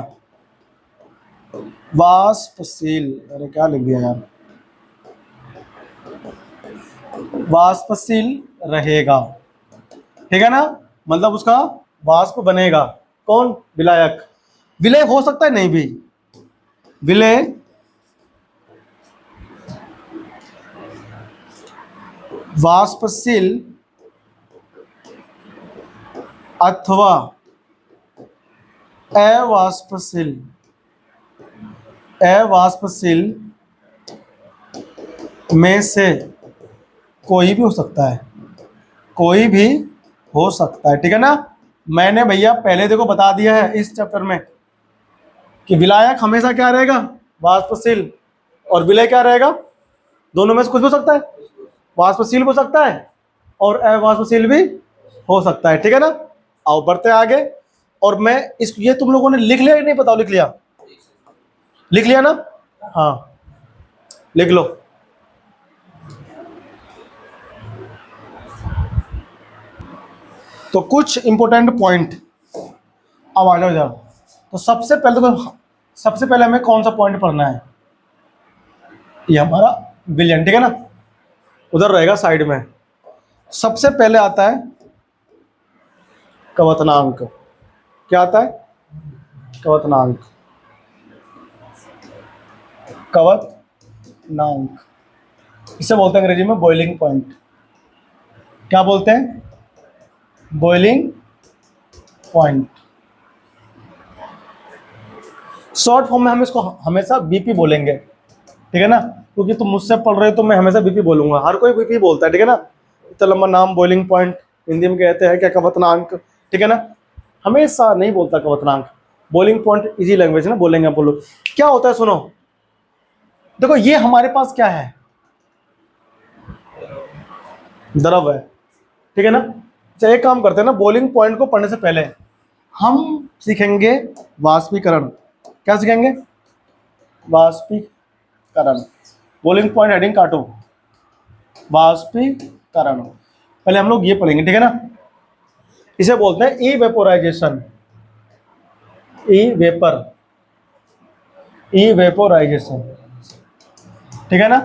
वाष्पशील, अरे क्या लिख दिया यार, वाष्पशील रहेगा, ठीक है ना। मतलब उसका वाष्प बनेगा, कौन, विलायक। विलय हो सकता है नहीं भी, विलय वाष्पशील अथवा अवाष्पशील में से कोई भी हो सकता है, कोई भी हो सकता है, ठीक है ना। मैंने भैया पहले देखो बता दिया है इस चैप्टर में कि विलायक हमेशा क्या रहेगा, वाष्पशील, और विलय क्या रहेगा, दोनों में से कुछ भी हो सकता है, वाष्पशील भी हो सकता है और अवाष्पशील भी हो सकता है, ठीक है ना। आओ बढ़ते आगे। और मैं ये तुम लोगों ने लिख लिया या नहीं, बताओ, लिख लिया, लिख लिया ना, हाँ लिख लो। तो कुछ इंपॉर्टेंट पॉइंट, अब आ जाओ इधर। तो सबसे पहले हमें कौन सा पॉइंट पढ़ना है, ये हमारा विलयन, ठीक है ना, उधर रहेगा साइड में। सबसे पहले आता है कवतनांक, क्या आता है, कवतनांक, कवतनांक, इसे बोलते हैं अंग्रेजी में बॉइलिंग पॉइंट, क्या बोलते हैं, बॉइलिंग पॉइंट। शॉर्ट फॉर्म में हम इसको हमेशा बीपी बोलेंगे, ठीक है ना, क्योंकि तुम मुझसे पढ़ रहे हो तो मैं हमेशा बीपी बोलूंगा, हर कोई बीपी बोलता है, ठीक है ना। इतना लंबा नाम बॉइलिंग पॉइंट, हिंदी में कहते हैं क्या, कवतनांक, ठीक है ना। हमेशा नहीं बोलता कवतनांक, बॉइलिंग पॉइंट इजी लैंग्वेज ना, बोलेंगे, बोलो क्या होता है। सुनो देखो, ये हमारे पास क्या है, द्रव है, ठीक है ना। अच्छा एक काम करते हैं ना, बॉइलिंग पॉइंट को पढ़ने से पहले हम सीखेंगे वाष्पीकरण, क्या सीखेंगे, वाष्पीकरण। बॉइलिंग पॉइंट हेडिंग काटो, वाष्पीकरण, पहले हम लोग ये पढ़ेंगे, ठीक है ना। इसे बोलते हैं इवेपोराइजेशन, इवेपोराइजेशन, ठीक है ना।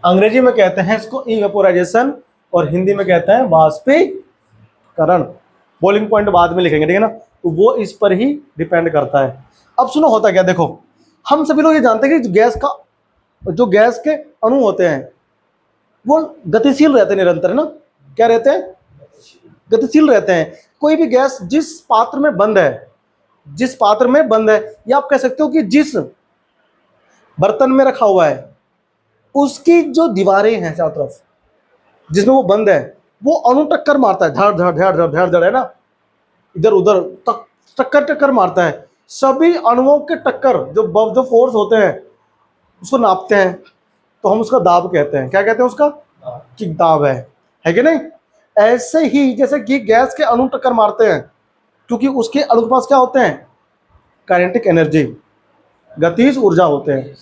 अंग्रेजी में कहते हैं इसको इवेपोराइजेशन और हिंदी में कहते हैं वाष्पीकरण। बॉइलिंग पॉइंट बाद में लिखेंगे, ठीक है ना, तो वो इस पर ही डिपेंड करता है। अब सुनो होता क्या, देखो हम सभी लोग ये जानते हैं कि जो गैस के अणु होते हैं वो गतिशील रहते हैं निरंतर, है ना। क्या रहते हैं? गतिशील रहते हैं। कोई भी गैस जिस पात्र में बंद है, जिस पात्र में बंद है, या आप कह सकते हो कि जिस बर्तन में रखा हुआ है उसकी जो दीवारें हैं चारों तरफ जिसमें वो बंद है, वो अणु टक्कर मारता है, धड़ धड़ धड़ धड़ धड़ धड़, है ना, इधर उधर टक्कर टक्कर मारता है। सभी अणुओं के टक्कर जो फोर्स होते हैं उसको नापते हैं, तो हम उसका दाब कहते हैं। क्या कहते हैं उसका? कि दाब है कि नहीं। ऐसे ही जैसे कि गैस के अणु टक्कर मारते हैं, क्योंकि उसके अणु के पास क्या होते हैं? काइनेटिक एनर्जी, गतिज ऊर्जा होते हैं,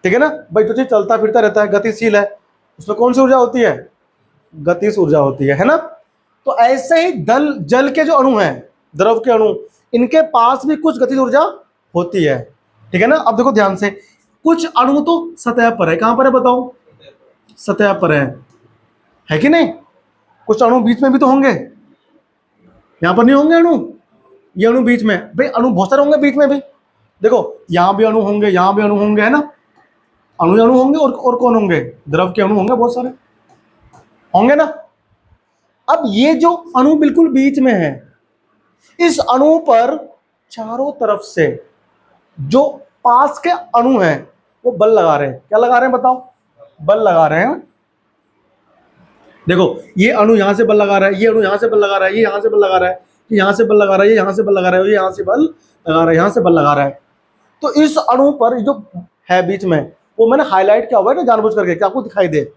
ठीक है ना भाई। जो चीज चलता फिरता रहता है, गतिशील है, उसमें कौन सी ऊर्जा होती है? गतिज ऊर्जा होती है ना। तो ऐसे ही जल के जो अणु हैं, द्रव के अणु, इनके पास भी कुछ गतिज ऊर्जा होती है, ठीक है ना। अब देखो ध्यान से, कुछ अणु तो सतह पर है। कहां पर है बताओ? सतह पर है कि नहीं। कुछ अणु बीच में भी तो होंगे, यहां पर नहीं होंगे अणु? ये अणु बीच में, भाई अणु बहुत सारे होंगे बीच में भी। देखो यहां भी अणु होंगे, यहां भी अणु होंगे, है ना। अणु होंगे और कौन होंगे? द्रव के अणु होंगे, बहुत सारे होंगे ना। अब ये जो अणु बिल्कुल बीच में है, इस अणु पर चारों तरफ से जो पास के अणु हैं वो बल लगा रहे हैं। क्या लगा रहे हैं बताओ? बल लगा रहे हैं। देखो ये अणु यहां से बल लगा रहा है, ये अणु यहां से बल लगा रहा है, ये यहां से बल लगा रहा है, ये यहां से बल लगा रहा है, ये यहां से बल लगा रहा है, ये यहां से बल लगा रहा है, यहां से बल लगा रहा है। तो इस अणु पर जो है बीच में, वो मैंने हाईलाइट किया हुआ है ना जानबूझ करके, क्या आपको दिखाई दे।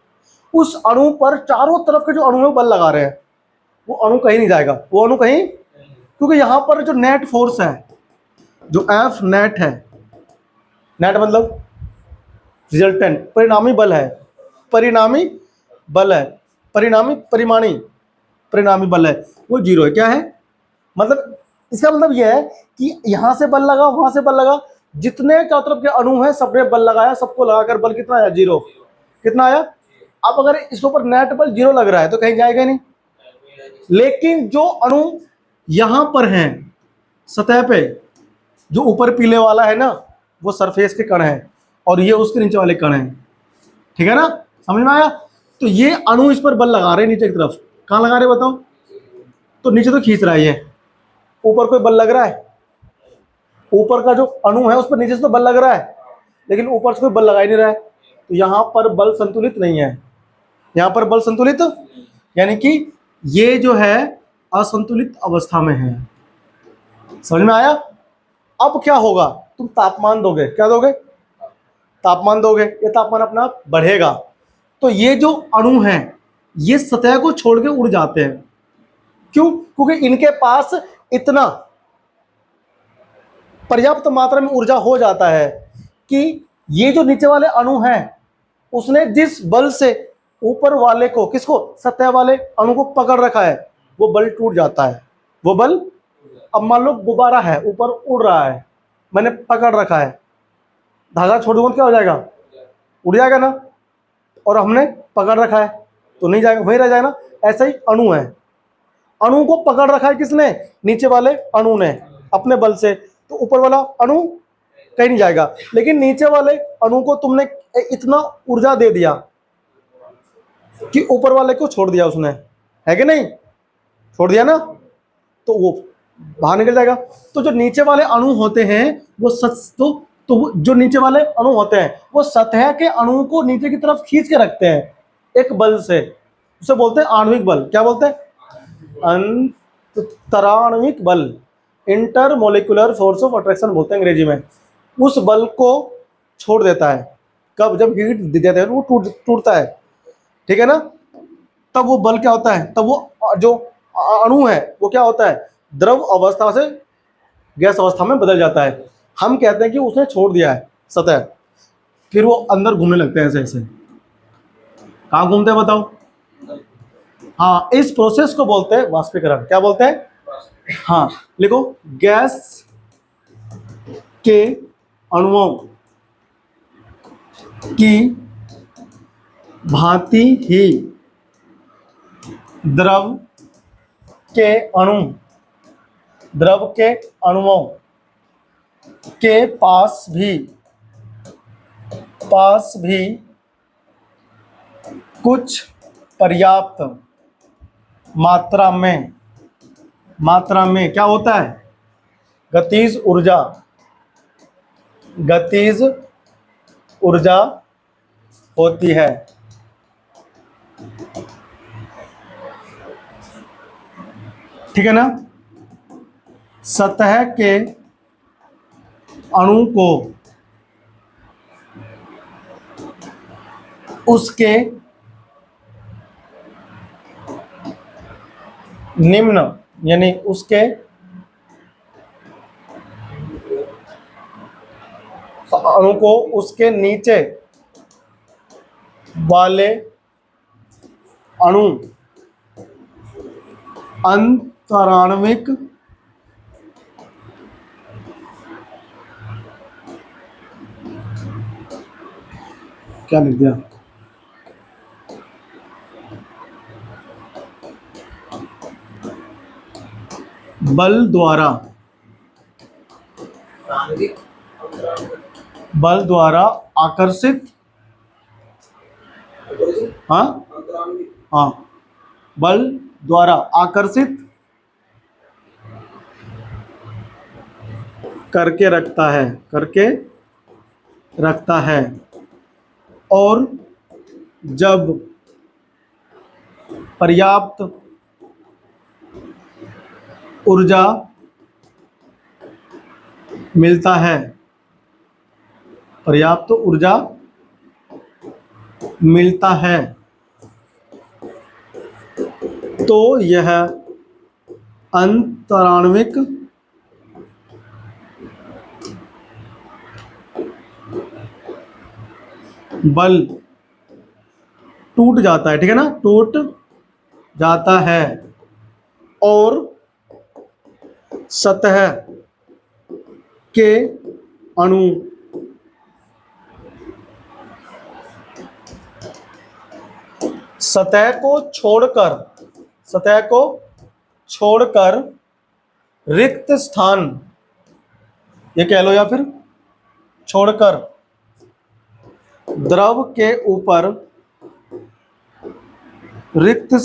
उस अणु पर चारों तरफ के जो अणु है वो बल लगा रहे हैं। वो अणु कहीं नहीं जाएगा, वो अणु कहीं, क्योंकि यहां पर जो नेट फोर्स है, जो एफ नेट है, नेट मतलब रिजल्टेंट, परिणामी बल है, परिणामी बल है, परिणामी बल है, वो जीरो है। क्या है मतलब? इसका मतलब यह है कि यहां से बल लगा, वहां से बल लगा, जितने चारों तरफ के अणु हैं सबने बल लगाया, सबको लगाकर बल कितना आया? जीरो। कितना आया? अब अगर इसके ऊपर नेट बल जीरो लग रहा है तो कहीं जाएगा नहीं। लेकिन जो अणु यहां पर हैं सतह पे, जो ऊपर पीले वाला है ना, वो सरफेस के कण है, और ये उसके नीचे वाले कण है, ठीक है ना। समझ में आया? तो ये अणु इस पर बल लगा रहे हैं नीचे की तरफ। कहां लगा रहे बताओ? तो नीचे तो खींच रहा है ये, ऊपर कोई बल लग रहा है? ऊपर का जो अणु है उस पर नीचे से तो बल लग रहा है, लेकिन ऊपर से कोई बल लगा ही नहीं रहा है। तो यहां पर बल संतुलित नहीं है, यहां पर बल संतुलित, यानी कि ये जो है असंतुलित अवस्था में है। समझ में आया? अब क्या होगा? तुम तापमान दोगे, क्या दोगे? तापमान दोगे, ये तापमान अपना आप बढ़ेगा। तो ये जो अणु हैं ये सतह को छोड़ के उड़ जाते हैं। क्यों? क्योंकि इनके पास इतना पर्याप्त मात्रा में ऊर्जा हो जाता है कि ये जो नीचे वाले अणु हैं उसने जिस बल से ऊपर वाले को, किसको? सतह वाले अणु को पकड़ रखा है, वो बल टूट जाता है। वो बल, अब मान लो गुब्बारा है, ऊपर उड़ रहा है, मैंने पकड़ रखा है, धागा छोड़ दूंगा तो क्या हो जाएगा? उड़ जाएगा ना। और हमने पकड़ रखा है तो नहीं जाएगा, वहीं रह जाएगा ना। ऐसा ही अणु है, अणु को पकड़ रखा है किसने? नीचे वाले अणु ने अपने बल से। तो ऊपर वाला अणु कहीं नहीं जाएगा, लेकिन नीचे वाले अणु को तुमने इतना ऊर्जा दे दिया कि ऊपर वाले को छोड़ दिया उसने, है कि नहीं? छोड़ दिया ना, तो वो बाहर निकल जाएगा। तो जो नीचे वाले अणु होते हैं वो तो जो नीचे वाले अणु होते हैं वो सतह के अणु को नीचे की तरफ खींच के रखते हैं एक बल से, उसे बोलते हैं आणविक बल। क्या बोलते हैं? अंतराणविक बल, इंटरमोलिकुलर फोर्स ऑफ अट्रैक्शन बोलते हैं अंग्रेजी में। उस बल को छोड़ देता है, कब? जब हीट देते हैं वो टूटता है, ठीक है ना। तब वो बल क्या होता है? तब वो जो अणु है वो क्या होता है? द्रव अवस्था से गैस अवस्था में बदल जाता है। हम कहते हैं कि उसने छोड़ दिया है सतह, फिर वो अंदर घूमने लगते हैं ऐसे ऐसे। कहाँ घूमते हैं बताओ? हाँ, इस प्रोसेस को बोलते हैं वाष्पीकरण। क्या बोलते हैं? हाँ लिखो, गैस के अणुओं की भांति ही द्रव के अणुओं के पास भी कुछ पर्याप्त मात्रा में क्या होता है, गतिज ऊर्जा होती है। ठीक है ना। सतह के अणु को उसके निम्न यानी उसके अणु को उसके नीचे वाले अणु अंतराण्विक क्या लिख दिया, बल द्वारा आकर्षित, हाँ हाँ, बल द्वारा आकर्षित करके रखता है और जब पर्याप्त ऊर्जा मिलता है तो यह अंतराण्विक बल टूट जाता है। ठीक है ना, टूट जाता है और सतह के अणु सतह को छोड़कर रिक्त स्थान, ये कह लो, या फिर छोड़कर द्रव के ऊपर रिक्त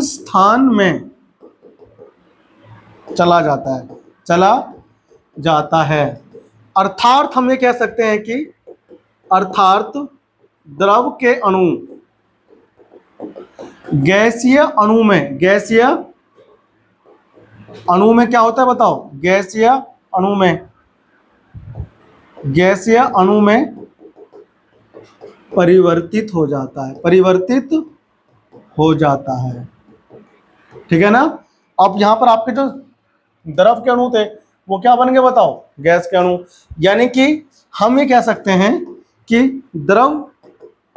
स्थान में चला जाता है। अर्थात हम ये कह सकते हैं कि द्रव के अणु गैसीय अणु में क्या होता है बताओ, गैसीय अणु में परिवर्तित हो जाता है। ठीक है ना। अब यहां पर आपके जो द्रव के अणु थे वो क्या बन गए बताओ, गैस के अणु। यानी कि हम ये कह सकते हैं कि द्रव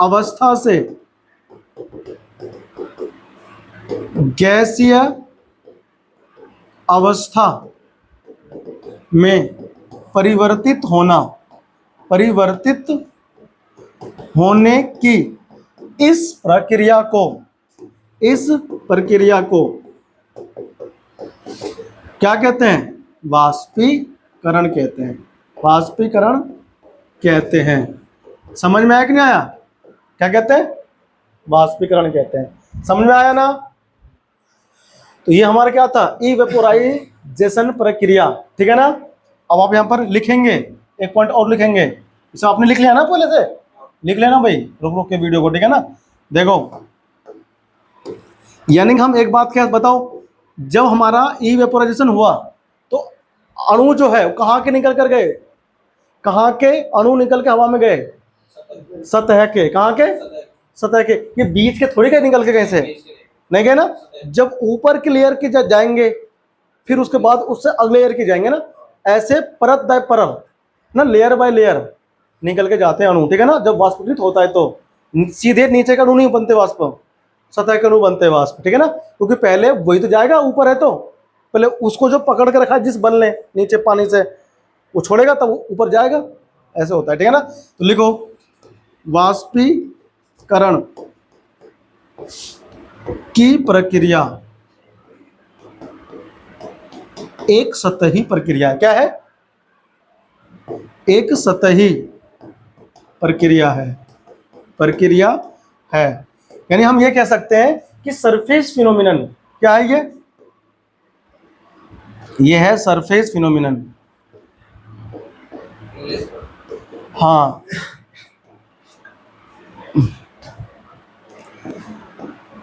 अवस्था से गैसीय अवस्था में परिवर्तित होने की इस प्रक्रिया को क्या कहते हैं, वाष्पीकरण कहते हैं। समझ में आया कि नहीं आया, क्या कहते हैं, वाष्पीकरण कहते हैं। समझ में आया ना। तो ये हमारा क्या था, इवेपोराइजेशन प्रक्रिया। ठीक है ना। अब आप यहां पर लिखेंगे, एक पॉइंट और लिखेंगे, इसे आपने लिख लिया ना, पहले से लिख लेना भाई, रुक के वीडियो को। ठीक है ना। देखो, यानी कि हम एक बात क्या बताओ, जब हमारा इवेपोराइजेशन हुआ तो अणु जो है कहाँ के निकल कर गए, कहाँ के अणु निकल के हवा में गए, सतह के, कहाँ के, सतह के। ये बीच के थोड़ी गए निकल के, कैसे नहीं गए ना। जब ऊपर के लेयर के जाएंगे फिर उसके बाद उससे अगले लेयर के जाएंगे ना, ऐसे परत बाय परत ना, लेयर बाय लेयर निकल के जाते हैं अणु। ठीक है ना। जब वाष्पीकृत होता है तो सीधे नीचे का अणु नहीं बनते वाष्प, सतह के अणु बनते हैं वाष्प। ठीक है ना। क्योंकि पहले वही तो जाएगा, ऊपर है तो पहले उसको जो पकड़ के रखा है जिस बल ने नीचे पानी से, वो छोड़ेगा तब ऊपर जाएगा, ऐसे होता है। ठीक है ना। तो लिखो, वाष्पीकरण की प्रक्रिया एक सतही प्रक्रिया है। क्या है? एक सतही प्रक्रिया है, प्रक्रिया है। यानी हम ये कह सकते हैं कि सरफेस फिनोमिनन क्या है? ये है सरफेस फिनोमिनन। हाँ,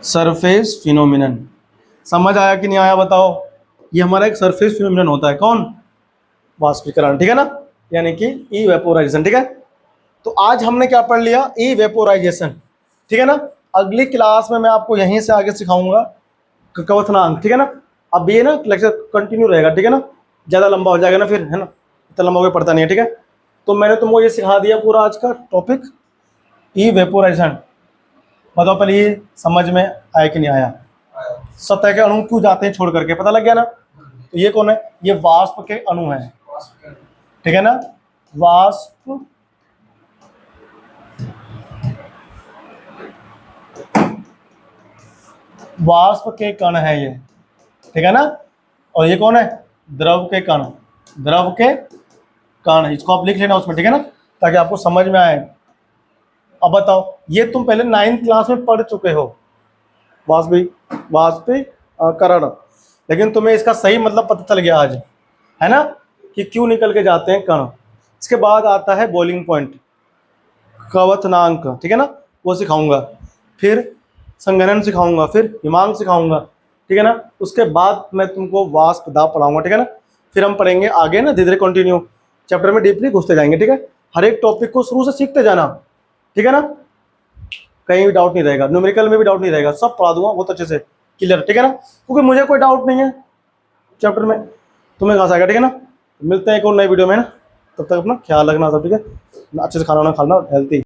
सरफेस फिनोमिनन। समझ आया कि नहीं आया बताओ? ये हमारा एक सरफेस फिनोमिनन होता है। कौन? वाष्पीकरण, ठीक है ना, यानी कि इवेपोराइजेशन। ठीक है, तो आज हमने क्या पढ़ लिया? इवेपोराइजेशन, ठीक है ना। अगली क्लास में मैं आपको यहीं से आगे सिखाऊंगा क्वथनांक, ठीक है ना। अब ये ना लेक्चर कंटिन्यू रहेगा, ठीक है ना, ज़्यादा लंबा हो जाएगा ना फिर, है ना, इतना लंबा हो गया पड़ता नहीं है, ठीक है। तो मैंने तुमको ये सिखा दिया पूरा आज का टॉपिक इवेपोराइजेशन। बताओ पहले ये समझ में आया कि नहीं आया? सतह के अणु क्यों जाते हैं छोड़ करके, पता लग गया ना। तो ये कौन है? ये वाष्प के अणु हैं, ठीक है ना। वाष्प वाष्प के कण है ये, ठीक है ना। और ये कौन है? द्रव के कण, द्रव के कण। इसको आप लिख लेना उसमें, ठीक है ना, ताकि आपको समझ में आए। अब बताओ, ये तुम पहले 9th क्लास में पढ़ चुके हो, वाष्पीकरण, लेकिन तुम्हें इसका सही मतलब पता चल गया आज, है ना, कि क्यों निकल के जाते हैं कण। इसके बाद आता है बॉइलिंग पॉइंट, क्वथनांक, ठीक है ना, वो सिखाऊंगा। फिर संघनन सिखाऊंगा, फिर हिमांक सिखाऊंगा, ठीक है ना। उसके बाद मैं तुमको वाष्प दाब पढ़ाऊंगा, ठीक है ना। फिर हम पढ़ेंगे आगे ना, धीरे धीरे कंटिन्यू चैप्टर में डीपली घुसते जाएंगे, ठीक है। हर एक टॉपिक को शुरू से सीखते जाना, ठीक है ना। कहीं भी डाउट नहीं रहेगा, न्यूमेरिकल में भी डाउट नहीं रहेगा, सब पढ़ा दूंगा बहुत अच्छे से, क्लियर, ठीक है ना। क्योंकि मुझे कोई डाउट नहीं है चैप्टर में, तुम्हें कहाँ से आएगा, ठीक है ना। मिलते हैं एक और नई वीडियो में ना, तब तक अपना ख्याल रखना सब, ठीक है। अच्छे से खाना वाना खाना, हेल्थी।